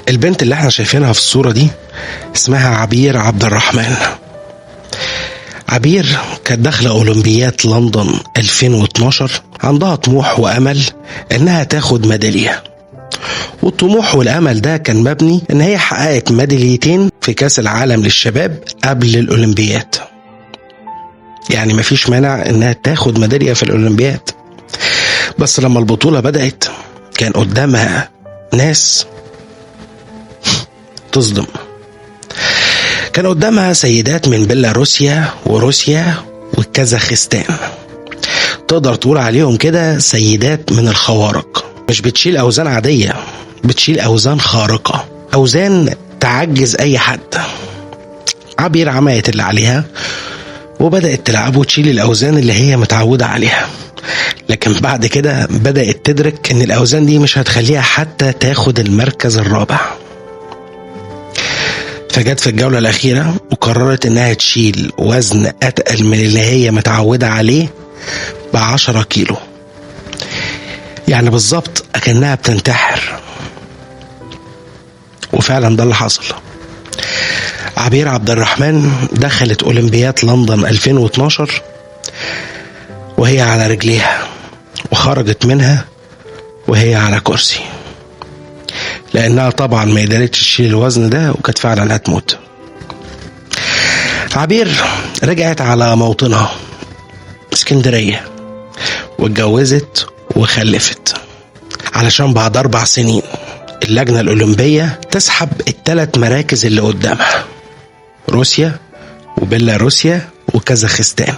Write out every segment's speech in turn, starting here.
البنت اللي احنا شايفينها في الصورة دي اسمها عبير عبد الرحمن. عبير كانت داخلة أولمبياد لندن 2012، عندها طموح وأمل إنها تاخد ميدالية، والطموح والأمل ده كان مبني إن هي حققت ميداليتين في كأس العالم للشباب قبل الأولمبياد. يعني مفيش مانع إنها تاخد ميدالية في الأولمبياد، بس لما البطولة بدأت كان قدامها ناس تصدم. كان قدامها سيدات من بيلاروسيا وروسيا والكازاخستان، تقدر تقول عليهم كده سيدات من الخوارق، مش بتشيل أوزان عادية، بتشيل أوزان خارقة، أوزان تعجز أي حد. عبير عملت اللي عليها وبدأت تلعب وتشيل الأوزان اللي هي متعودة عليها، لكن بعد كده بدأت تدرك إن الأوزان دي مش هتخليها حتى تاخد المركز الرابع. فجت في الجولة الأخيرة وقررت إنها تشيل وزن أتقل من اللي هي متعودة عليه ب10 كيلو، يعني بالظبط أكنها بتنتحر. وفعلا ده اللي حصل. عبير عبد الرحمن دخلت أولمبياد لندن 2012 وهي على رجليها، وخرجت منها وهي على كرسي، لأنها طبعا ما قدرتش تشيل الوزن ده وكانت فعلا هتموت. عبير رجعت على موطنها اسكندرية واتجوزت وخلفت، علشان بعد 4 سنين اللجنة الأولمبية تسحب ال3 مراكز اللي قدامها، روسيا وبيلاروسيا وكازاخستان،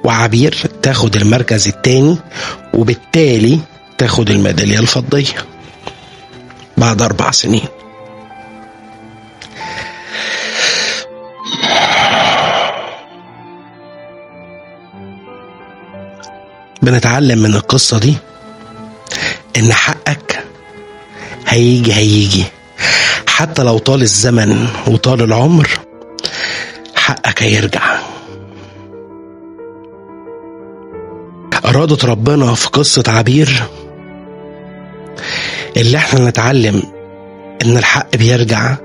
وعبير تاخد المركز الثاني، وبالتالي تاخد الميدالية الفضية بعد 4 سنين. بنتعلم من القصة دي إن حقك هيجي، حتى لو طال الزمن وطال العمر حقك هيرجع. إرادة ربنا في قصة عبير اللي احنا نتعلم إن الحق بيرجع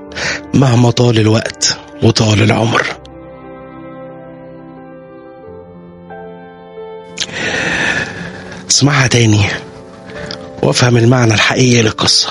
مهما طال الوقت وطال العمر. اسمعها تاني وافهم المعنى الحقيقي للقصة.